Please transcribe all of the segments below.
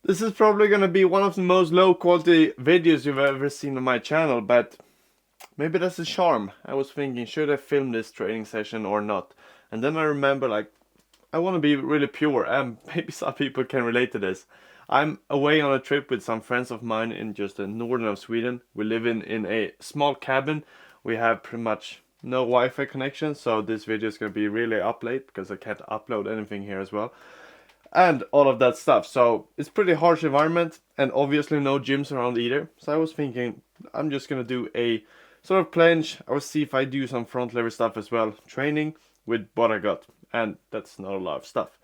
This is probably gonna be one of the most low quality videos you've ever seen on my channel, but maybe that's the charm. I was thinking, should I film this training session or not? And then I remember, like, I want to be really pure, and maybe some people can relate to this. I'm away on a trip with some friends of mine in just the northern of Sweden. We live in a small cabin. We have pretty much no Wi-Fi connection, so this video is gonna be really up late because I can't upload anything here as well and all of that stuff. So it's pretty harsh environment, and obviously no gyms around either. So I was thinking I'm just gonna do a sort of planche. I will see if I do some front lever stuff as well, training with what I got, and that's not a lot of stuff.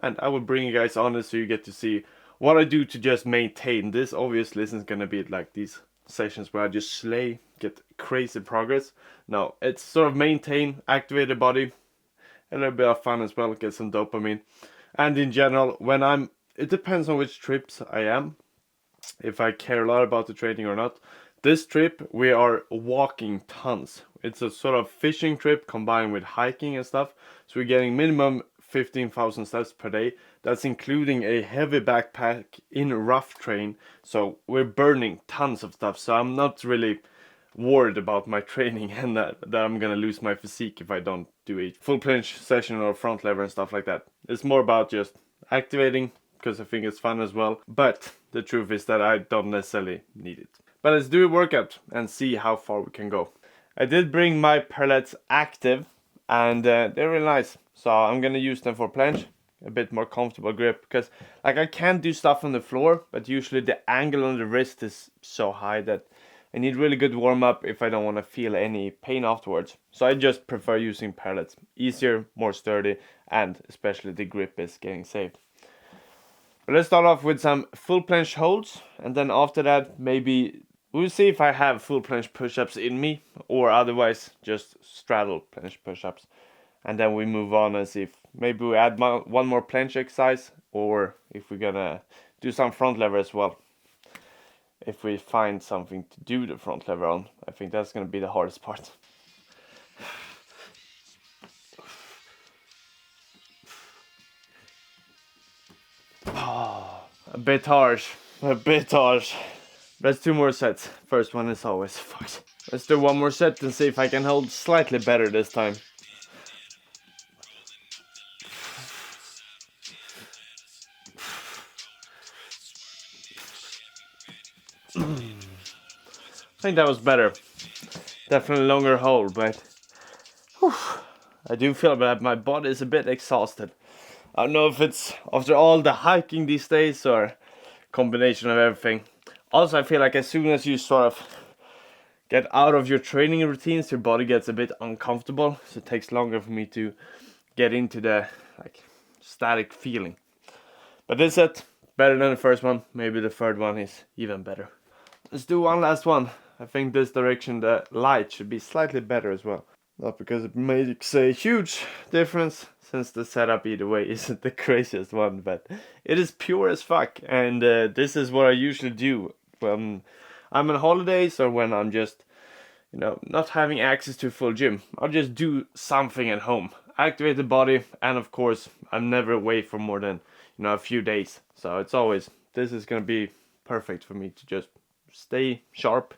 And I will bring you guys on it so you get to see what I do to just maintain. This obviously isn't gonna be like these sessions where I just slay, get crazy progress. No, it's sort of maintain, activate the body, a little bit of fun as well, get some dopamine. And in general, when it depends on which trips I am, if I care a lot about the training or not. This trip, we are walking tons. It's a sort of fishing trip combined with hiking and stuff. So we're getting minimum 15,000 steps per day. That's including a heavy backpack in rough terrain. So we're burning tons of stuff. So I'm not really worried about my training and that I'm gonna lose my physique if I don't do a full planche session or front lever and stuff like that. It's more about just activating because I think it's fun as well. But the truth is that I don't necessarily need it. But let's do a workout and see how far we can go. I did bring my pellets active, and they're really nice. So I'm gonna use them for planche, a bit more comfortable grip, because like I can do stuff on the floor, but usually the angle on the wrist is so high that I need really good warm up if I don't want to feel any pain afterwards. So I just prefer using pellets. Easier, more sturdy, and especially the grip is getting saved. But let's start off with some full planche holds, and then after that maybe we'll see if I have full planche push-ups in me, or otherwise just straddle planche push-ups. And then we move on and see if maybe we add one more planche exercise, or if we're gonna do some front lever as well. If we find something to do the front lever on, I think that's gonna be the hardest part. Oh, a bit harsh, a bit harsh. That's 2 more sets. First one is always fucked. Let's do 1 more set and see if I can hold slightly better this time. I think that was better. Definitely longer hold, but whew, I do feel that my body is a bit exhausted. I don't know if it's after all the hiking these days or combination of everything. Also, I feel like as soon as you sort of get out of your training routines, your body gets a bit uncomfortable. So it takes longer for me to get into the like static feeling. But this set, better than the first one. Maybe the third one is even better. Let's do one last one. I think this direction, the light should be slightly better as well. Not because it makes a huge difference, since the setup either way isn't the craziest one, but it is pure as fuck. And this is what I usually do when I'm on holidays or when I'm just, not having access to a full gym. I'll just do something at home, activate the body, and of course, I'm never away for more than, a few days. So it's always, this is gonna be perfect for me to just stay sharp,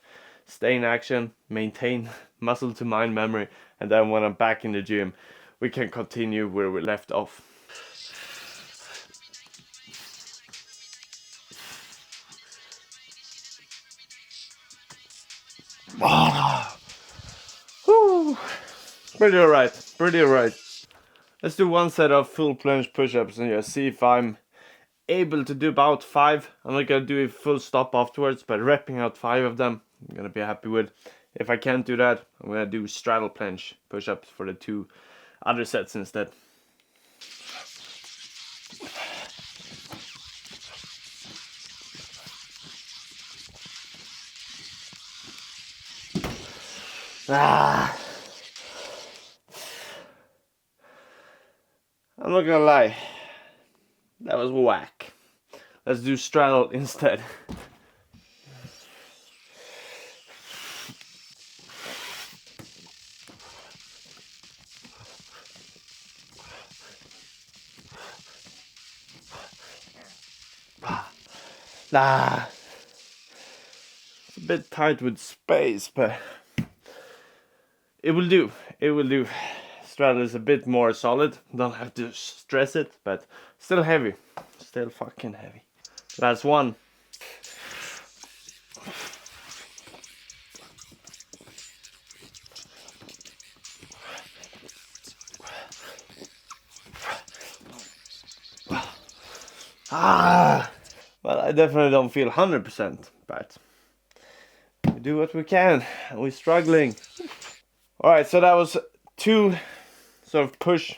stay in action, maintain muscle to mind memory, and then when I'm back in the gym, we can continue where we left off. Whew. Pretty alright. Let's do 1 set of full planche push-ups and just see if I'm able to do about 5. I'm not gonna do a full stop afterwards, but repping out 5 of them, I'm gonna be happy with. If I can't do that, I'm gonna do straddle planche push-ups for the 2 other sets instead. I'm not gonna lie, that was whack. Let's do straddle instead. Ah, it's a bit tight with space, but it will do. It will do. Straddle is a bit more solid. Don't have to stress it, but still heavy. Still fucking heavy. Last one. Ah! Well, I definitely don't feel 100%, but we do what we can. We're struggling. Alright, so that was 2 sort of push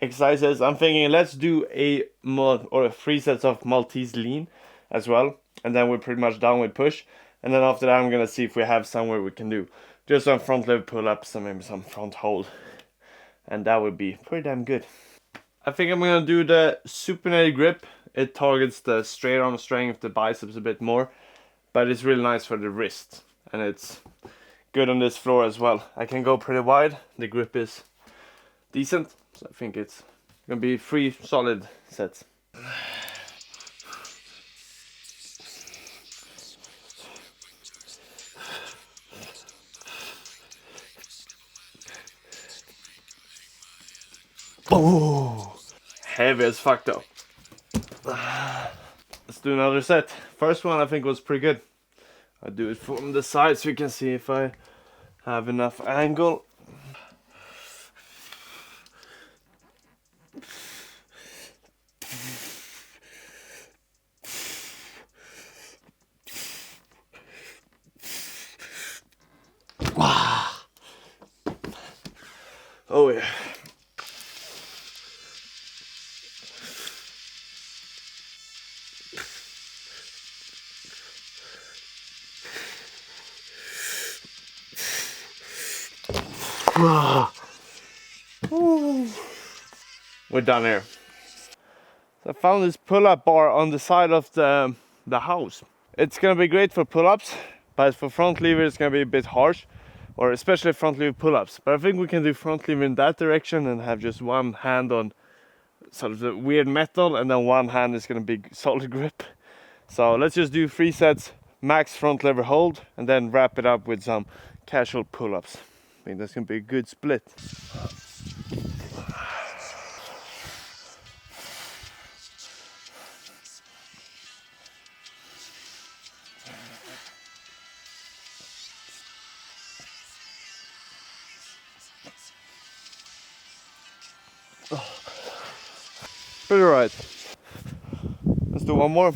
exercises. I'm thinking let's do a 3 sets of Maltese lean as well, and then we're pretty much done with push. And then after that, I'm gonna see if we have somewhere we can do just some front leg pull-ups and maybe some front hold, and that would be pretty damn good. I think I'm gonna do the supinated grip. It targets the straight arm strength, the biceps a bit more, but it's really nice for the wrist, and it's good on this floor as well. I can go pretty wide. The grip is decent, so I think it's gonna be 3 solid sets. Oh, heavy as fuck though. Let's do another set. First one I think was pretty good. I'll do it from the side so you can see if I have enough angle. Oh yeah. We're done here. So I found this pull-up bar on the side of the house. It's gonna be great for pull-ups, but for front lever it's gonna be a bit harsh, or especially front lever pull-ups. But I think we can do front lever in that direction and have just one hand on sort of the weird metal, and then one hand is gonna be solid grip. So let's just do 3 sets, max front lever hold, and then wrap it up with some casual pull-ups. I think that's gonna be a good split. Pretty right. Let's do one more.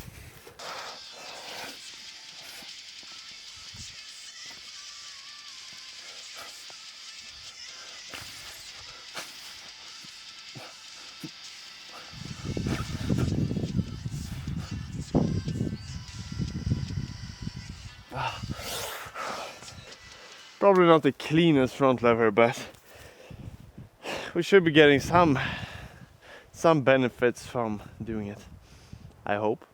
Probably not the cleanest front lever, but we should be getting some benefits from doing it, I hope.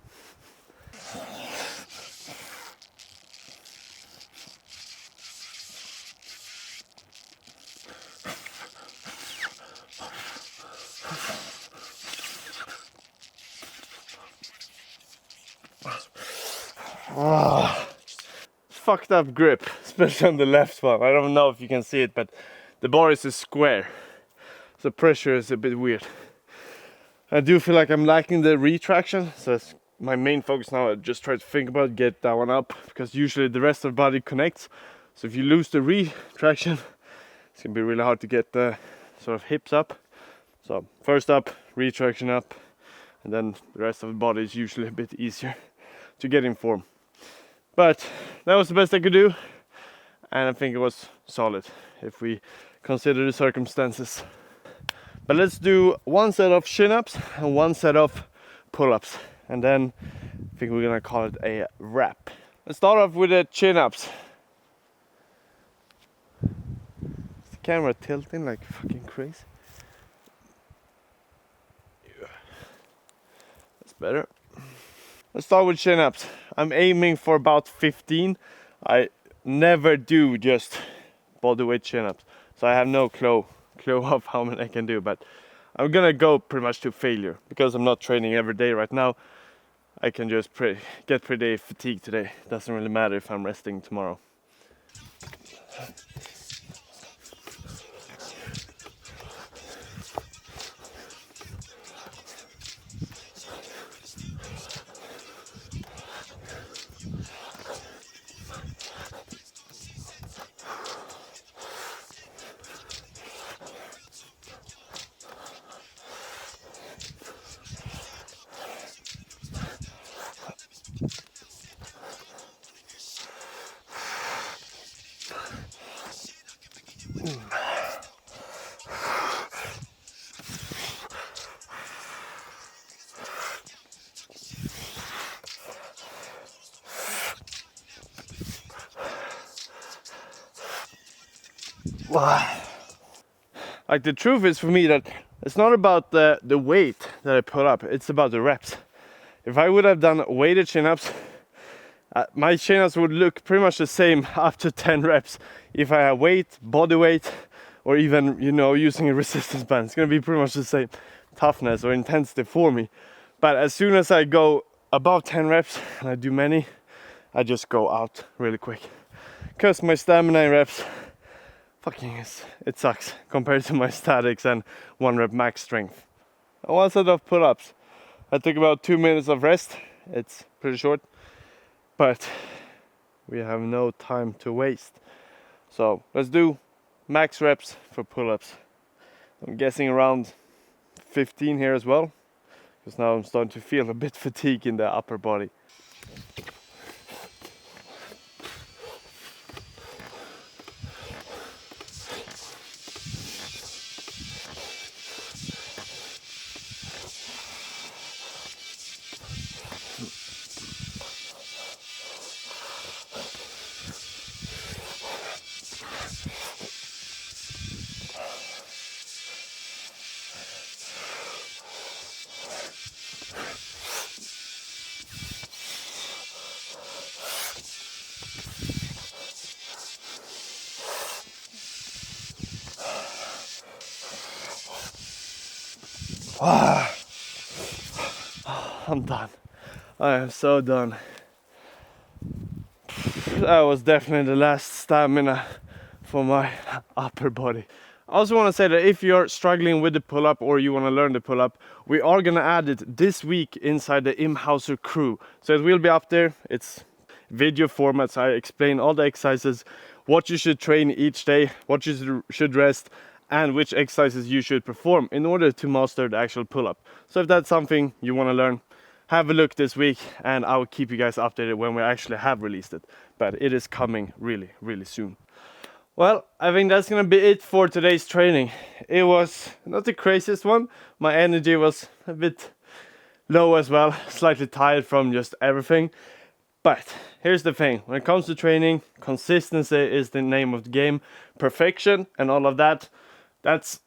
Fucked up grip, especially on the left one. I don't know if you can see it, but the bar is a square, so pressure is a bit weird. I do feel like I'm lacking the retraction, so it's my main focus now. I just try to think about get that one up, because usually the rest of the body connects. So if you lose the retraction, it's gonna be really hard to get the sort of hips up. So first up, retraction up, and then the rest of the body is usually a bit easier to get in form. But that was the best I could do, and I think it was solid if we consider the circumstances. But let's do 1 set of chin-ups and 1 set of pull-ups, and then I think we're gonna call it a wrap. Let's start off with the chin-ups. Is the camera tilting like fucking crazy? That's better. Let's start with chin-ups. I'm aiming for about 15. I never do just bodyweight chin-ups, so I have no clue of how many I can do, but I'm gonna go pretty much to failure because I'm not training every day right now. I can just get pretty fatigued today. Doesn't really matter if I'm resting tomorrow. Like the truth is for me that it's not about the weight that I put up, it's about the reps. If I would have done weighted chin-ups, my chin-ups would look pretty much the same up to 10 reps. If I have weight, body weight, or even, you know, using a resistance band, it's gonna be pretty much the same toughness or intensity for me. But as soon as I go above 10 reps and I do many, I just go out really quick. Because my stamina in reps, it sucks compared to my statics and 1 rep max strength. And one set of pull-ups. I took about 2 minutes of rest. It's pretty short, but we have no time to waste. So let's do max reps for pull-ups. I'm guessing around 15 here as well, because now I'm starting to feel a bit fatigue in the upper body. I'm done. I am so done. That was definitely the last stamina for my upper body. I also want to say that if you're struggling with the pull-up or you want to learn the pull-up, we are gonna add it this week inside the Imhauser Crew. So it will be up there. It's video formats. I explain all the exercises, what you should train each day, what you should rest, and which exercises you should perform in order to master the actual pull-up. So if that's something you want to learn, have a look this week and I will keep you guys updated when we actually have released it. But it is coming really, really soon. Well, I think that's gonna be it for today's training. It was not the craziest one. My energy was a bit low as well, slightly tired from just everything. But here's the thing, when it comes to training, consistency is the name of the game. Perfection and all of that, that's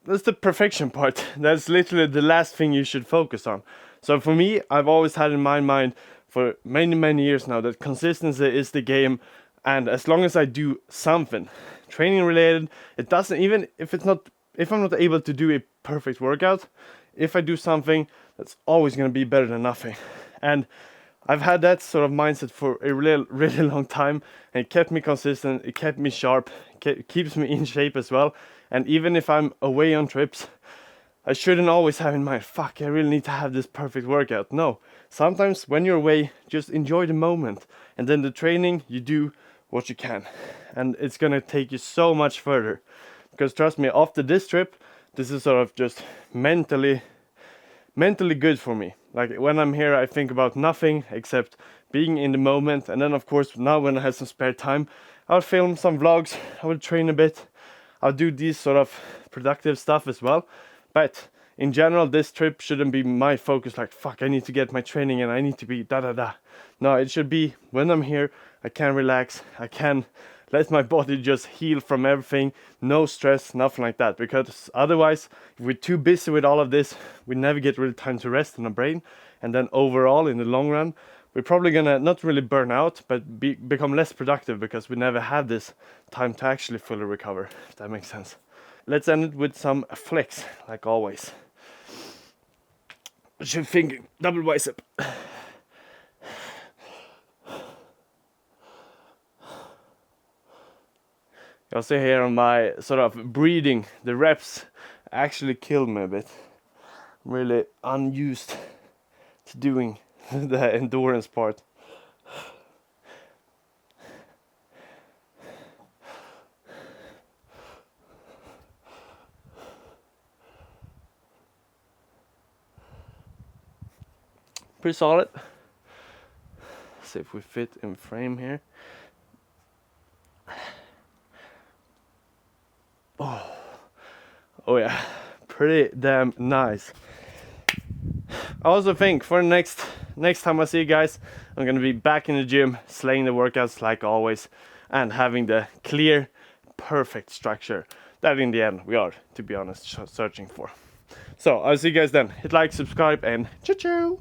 the perfection part. That's literally the last thing you should focus on. So for me, I've always had in my mind for many years now that consistency is the game. And as long as I do something training related, it doesn't, even if I'm not able to do a perfect workout, if I do something, that's always going to be better than nothing. And I've had that sort of mindset for a really long time, and it kept me consistent, it kept me sharp, it keeps me in shape as well. And even if I'm away on trips, I shouldn't always have in mind, fuck, I really need to have this perfect workout. No, sometimes when you're away, just enjoy the moment, and then the training, you do what you can, and it's gonna take you so much further. Because trust me, after this trip, this is sort of just mentally good for me. Like when I'm here, I think about nothing except being in the moment. And then of course, now when I have some spare time, I'll film some vlogs, I will train a bit, I'll do these sort of productive stuff as well. But in general, this trip shouldn't be my focus, like fuck, I need to get my training and I need to be da. No, it should be when I'm here, I can relax, I can let my body just heal from everything, no stress, nothing like that. Because otherwise, if we're too busy with all of this, we never get really time to rest in our brain. And then overall, in the long run, we're probably gonna not really burn out, but become less productive because we never have this time to actually fully recover, if that makes sense. Let's end it with some flex, like always. Should think double bicep. You'll see here on my sort of breathing, the reps actually killed me a bit. I'm really unused to doing the endurance part. Pretty solid. See if we fit in frame here. Oh yeah, pretty damn nice. I also think for the next time I see you guys, I'm gonna be back in the gym, slaying the workouts like always, and having the clear, perfect structure that in the end we are, to be honest, searching for. So I'll see you guys then. Hit like, subscribe, and ciao ciao.